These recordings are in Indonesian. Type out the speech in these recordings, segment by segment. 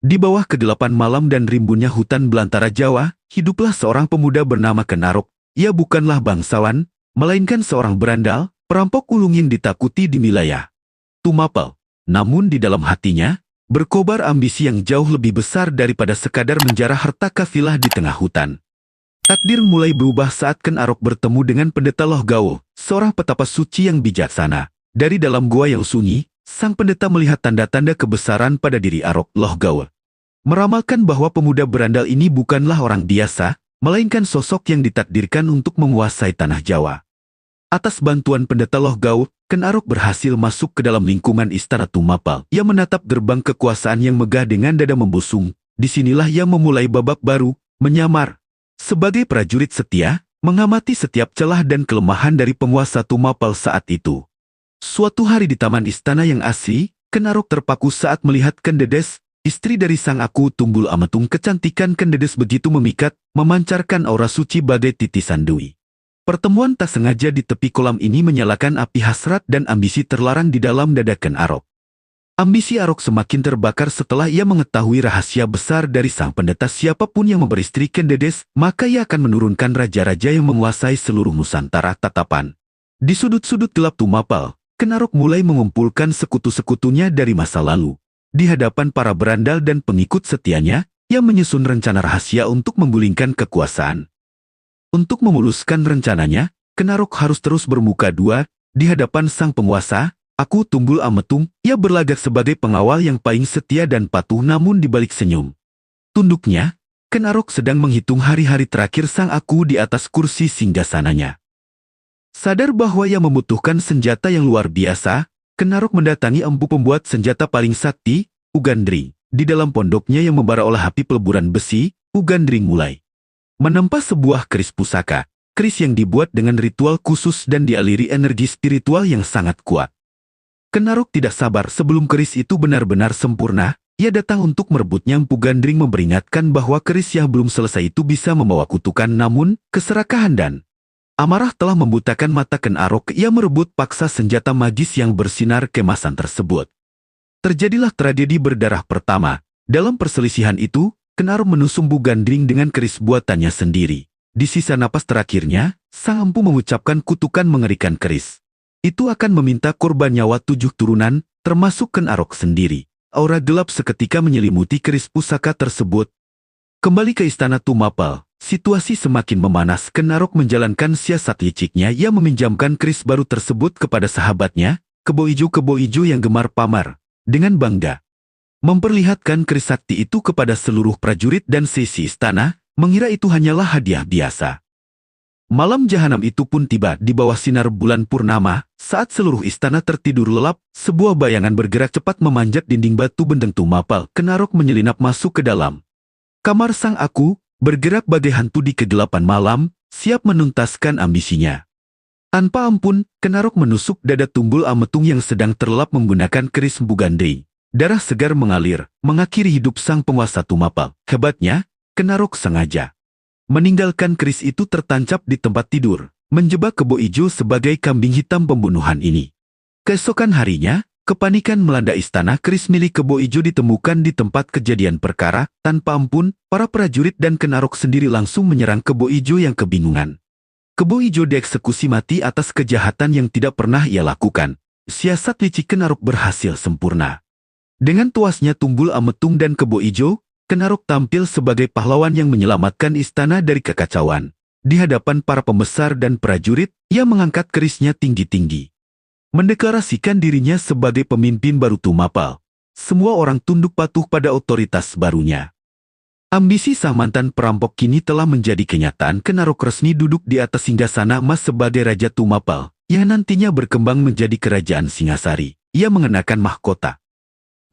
Di bawah kegelapan malam dan rimbunnya hutan belantara Jawa, hiduplah seorang pemuda bernama Kenarok. Ia bukanlah bangsawan, melainkan seorang berandal, perampok ulung yang ditakuti di wilayah Tumapel. Namun di dalam hatinya, berkobar ambisi yang jauh lebih besar daripada sekadar menjarah harta kafilah di tengah hutan. Takdir mulai berubah saat Kenarok bertemu dengan pendeta Lohgaul, seorang petapa suci yang bijaksana. Dari dalam gua yang sunyi, sang pendeta melihat tanda-tanda kebesaran pada diri Arok Lohgaul. Meramalkan bahwa pemuda berandal ini bukanlah orang biasa, melainkan sosok yang ditakdirkan untuk menguasai tanah Jawa. Atas bantuan pendeta Lohgaul, Kenarok berhasil masuk ke dalam lingkungan istana Tumapel. Ia menatap gerbang kekuasaan yang megah dengan dada membusung. Disinilah ia memulai babak baru, menyamar. Sebagai prajurit setia, mengamati setiap celah dan kelemahan dari penguasa Tumapel saat itu. Suatu hari di taman istana yang asri, Kenarok terpaku saat melihat Kendedes, istri dari sang Aku Tumbul Ametung. Kecantikan Kendedes begitu memikat, memancarkan aura suci bagai titisan dewi. Pertemuan tak sengaja di tepi kolam ini menyalakan api hasrat dan ambisi terlarang di dalam dada Kenarok. Ambisi Arok semakin terbakar setelah ia mengetahui rahasia besar dari sang pendeta. Siapapun yang memperistri Kendedes, maka ia akan menurunkan raja-raja yang menguasai seluruh Nusantara. Tatapan di sudut-sudut gelap Tumapel, Kenarok mulai mengumpulkan sekutu-sekutunya dari masa lalu. Di hadapan para berandal dan pengikut setianya, ia menyusun rencana rahasia untuk menggulingkan kekuasaan. Untuk memuluskan rencananya, Kenarok harus terus bermuka dua di hadapan sang penguasa, Aku Tumbul Ametung. Ia berlagak sebagai pengawal yang paling setia dan patuh, namun di balik senyum tunduknya, Kenarok sedang menghitung hari-hari terakhir sang Aku di atas kursi singgasananya. Sadar bahwa ia membutuhkan senjata yang luar biasa, Kenarok mendatangi empu pembuat senjata paling sakti, Ugandring. Di dalam pondoknya yang membara oleh api peleburan besi, Ugandring mulai menempa sebuah keris pusaka, keris yang dibuat dengan ritual khusus dan dialiri energi spiritual yang sangat kuat. Kenarok tidak sabar sebelum keris itu benar-benar sempurna. Ia datang untuk merebutnya. Empu Gandring memperingatkan bahwa keris yang belum selesai itu bisa membawa kutukan, namun keserakahan dan amarah telah membutakan mata Kenarok. Ia merebut paksa senjata magis yang bersinar kemasan tersebut. Terjadilah tragedi berdarah pertama. Dalam perselisihan itu, Kenarok menusuk Empu Gandring dengan keris buatannya sendiri. Di sisa napas terakhirnya, sang empu mengucapkan kutukan mengerikan. Keris itu akan meminta korban nyawa 7 turunan, termasuk Kenarok sendiri. Aura gelap seketika menyelimuti keris pusaka tersebut. Kembali ke istana Tumapel, situasi semakin memanas. Kenarok menjalankan siasat liciknya. Ia meminjamkan keris baru tersebut kepada sahabatnya, Kebo Ijo yang gemar pamar dengan bangga memperlihatkan keris sakti itu kepada seluruh prajurit dan sisi istana, mengira itu hanyalah hadiah biasa. Malam jahanam itu pun tiba. Di bawah sinar bulan purnama, saat seluruh istana tertidur lelap, sebuah bayangan bergerak cepat memanjat dinding batu benteng Tumapel. Kenarok menyelinap masuk ke dalam kamar sang Aku, bergerak bagai hantu di kegelapan malam, siap menuntaskan ambisinya. Tanpa ampun, Kenarok menusuk dada Tumbul Ametung yang sedang terlelap menggunakan keris Empu Gandring. Darah segar mengalir, mengakhiri hidup sang penguasa Tumapel. Hebatnya, Kenarok sengaja meninggalkan keris itu tertancap di tempat tidur, menjebak Kebo Ijo sebagai kambing hitam pembunuhan ini. Keesokan harinya, kepanikan melanda istana. Keris milik Kebo Ijo ditemukan di tempat kejadian perkara. Tanpa ampun, para prajurit dan Kenarok sendiri langsung menyerang Kebo Ijo yang kebingungan. Kebo Ijo dieksekusi mati atas kejahatan yang tidak pernah ia lakukan. Siasat licik Kenarok berhasil sempurna. Dengan tuasnya Tumbul Ametung dan Kebo Ijo, Kenarok tampil sebagai pahlawan yang menyelamatkan istana dari kekacauan. Di hadapan para pembesar dan prajurit, ia mengangkat kerisnya tinggi-tinggi, mendeklarasikan dirinya sebagai pemimpin baru Tumapel. Semua orang tunduk patuh pada otoritas barunya. Ambisi sang mantan perampok kini telah menjadi kenyataan. Kenarok resmi duduk di atas singgasana emas sebagai Raja Tumapel, yang nantinya berkembang menjadi Kerajaan Singasari. Ia mengenakan mahkota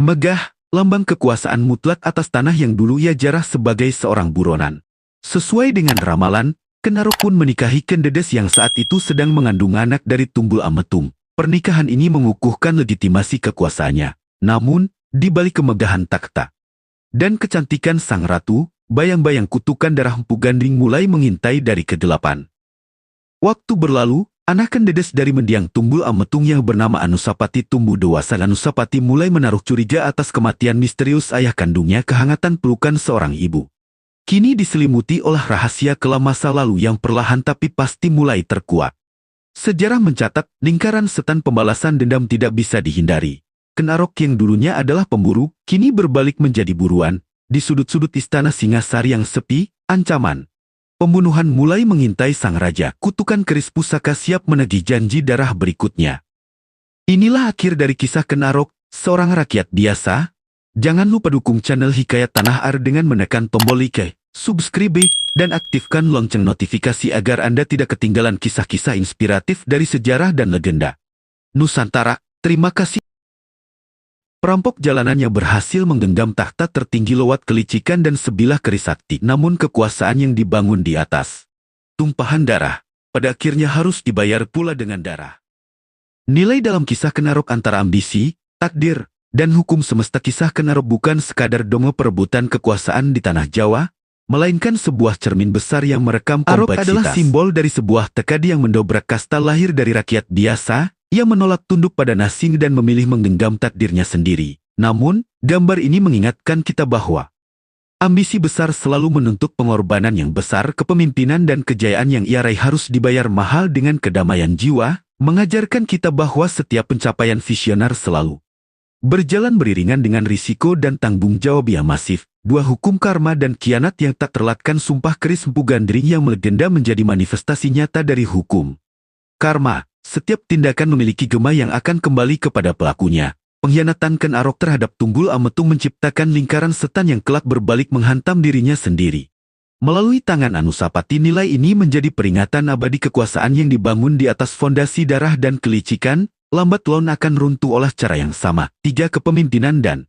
megah, lambang kekuasaan mutlak atas tanah yang dulu ia jarah sebagai seorang buronan. Sesuai dengan ramalan, Kenarok pun menikahi Kendedes yang saat itu sedang mengandung anak dari Tumbul Ametung. Pernikahan ini mengukuhkan legitimasi kekuasaannya. Namun, di balik kemegahan takhta dan kecantikan sang ratu, bayang-bayang kutukan darah Empu Gandring mulai mengintai dari kegelapan. Waktu berlalu, Anakan dedes dari mendiang Tumbul Ametung yang bernama Anusapati tumbuh dewasa. Anusapati mulai menaruh curiga atas kematian misterius ayah kandungnya. Kehangatan pelukan seorang ibu kini diselimuti oleh rahasia kelam masa lalu yang perlahan tapi pasti mulai terkuak. Sejarah mencatat, lingkaran setan pembalasan dendam tidak bisa dihindari. Kenarok yang dulunya adalah pemburu, kini berbalik menjadi buruan. Di sudut-sudut istana Singasari yang sepi, ancaman pembunuhan mulai mengintai sang raja. Kutukan keris pusaka siap menagih janji darah berikutnya. Inilah akhir dari kisah Kenarok, seorang rakyat biasa. Jangan lupa dukung channel Hikayat Tanah Air dengan menekan tombol like, subscribe, dan aktifkan lonceng notifikasi agar Anda tidak ketinggalan kisah-kisah inspiratif dari sejarah dan legenda Nusantara. Terima kasih. Perampok jalanan yang berhasil menggenggam takhta tertinggi lewat kelicikan dan sebilah keris sakti, namun kekuasaan yang dibangun di atas tumpahan darah, pada akhirnya harus dibayar pula dengan darah. Nilai dalam kisah Kenarok antara ambisi, takdir, dan hukum semesta. Kisah Kenarok bukan sekadar dongeng perebutan kekuasaan di tanah Jawa, melainkan sebuah cermin besar yang merekam kompleksitas. Arok adalah simbol dari sebuah tekad yang mendobrak kasta, lahir dari rakyat biasa yang menolak tunduk pada nasib dan memilih menggenggam takdirnya sendiri. Namun, gambar ini mengingatkan kita bahwa ambisi besar selalu menuntut pengorbanan yang besar. Kepemimpinan dan kejayaan yang ia raih harus dibayar mahal dengan kedamaian jiwa, mengajarkan kita bahwa setiap pencapaian visioner selalu berjalan beriringan dengan risiko dan tanggung jawab yang masif. Dua hukum karma dan kianat yang tak terlatkan. Sumpah keris Empu Gandring yang melegenda menjadi manifestasi nyata dari hukum karma. Setiap tindakan memiliki gema yang akan kembali kepada pelakunya. Pengkhianatan Kenarok terhadap Tunggul Ametung menciptakan lingkaran setan yang kelak berbalik menghantam dirinya sendiri. Melalui tangan Anusapati, nilai ini menjadi peringatan abadi. Kekuasaan yang dibangun di atas fondasi darah dan kelicikan, lambat laun akan runtuh oleh cara yang sama. 3. Kepemimpinan dan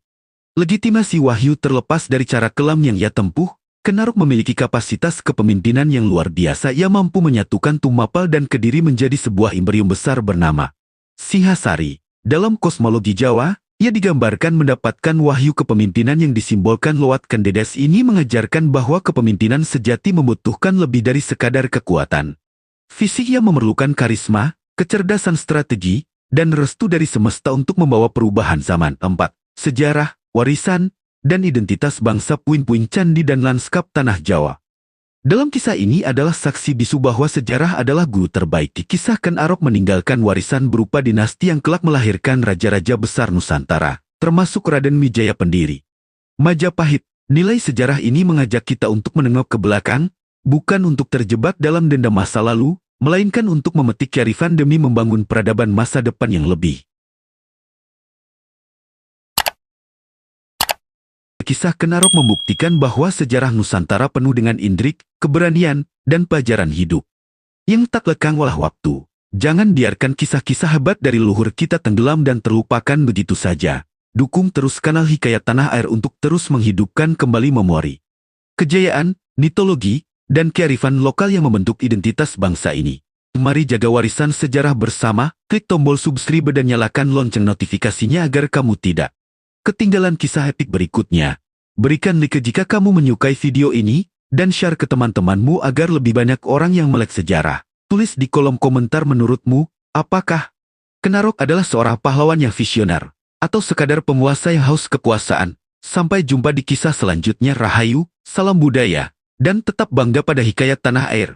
legitimasi Wahyu. Terlepas dari cara kelam yang ia tempuh, Kenarok memiliki kapasitas kepemimpinan yang luar biasa. Ia mampu menyatukan Tumapel dan Kediri menjadi sebuah imperium besar bernama Singhasari. Dalam kosmologi Jawa, ia digambarkan mendapatkan wahyu kepemimpinan yang disimbolkan lewat kendedes. Ini mengajarkan bahwa kepemimpinan sejati membutuhkan lebih dari sekadar kekuatan fisik. Ia memerlukan karisma, kecerdasan strategi, dan restu dari semesta untuk membawa perubahan zaman. 4. Sejarah, warisan, dan identitas bangsa. Puing-puing candi dan lanskap tanah Jawa dalam kisah ini adalah saksi bisu bahwa sejarah adalah guru terbaik. Kisah Kenarok meninggalkan warisan berupa dinasti yang kelak melahirkan raja-raja besar Nusantara, termasuk Raden Wijaya pendiri Majapahit. Nilai sejarah ini mengajak kita untuk menengok ke belakang, bukan untuk terjebak dalam dendam masa lalu, melainkan untuk memetik kearifan demi membangun peradaban masa depan yang lebih. Kisah Kenarok membuktikan bahwa sejarah Nusantara penuh dengan intrik, keberanian, dan pelajaran hidup yang tak lekang oleh waktu. Jangan biarkan kisah-kisah hebat dari leluhur kita tenggelam dan terlupakan begitu saja. Dukung terus kanal Hikayat Tanah Air untuk terus menghidupkan kembali memori, kejayaan, mitologi, dan kearifan lokal yang membentuk identitas bangsa ini. Mari jaga warisan sejarah bersama. Klik tombol subscribe dan nyalakan lonceng notifikasinya agar kamu tidak ketinggalan kisah epik berikutnya. Berikan like jika kamu menyukai video ini, dan share ke teman-temanmu agar lebih banyak orang yang melek sejarah. Tulis di kolom komentar menurutmu, apakah Kenarok adalah seorang pahlawan yang visioner, atau sekadar penguasa yang haus kekuasaan? Sampai jumpa di kisah selanjutnya. Rahayu, salam budaya, dan tetap bangga pada Hikayat Tanah Air.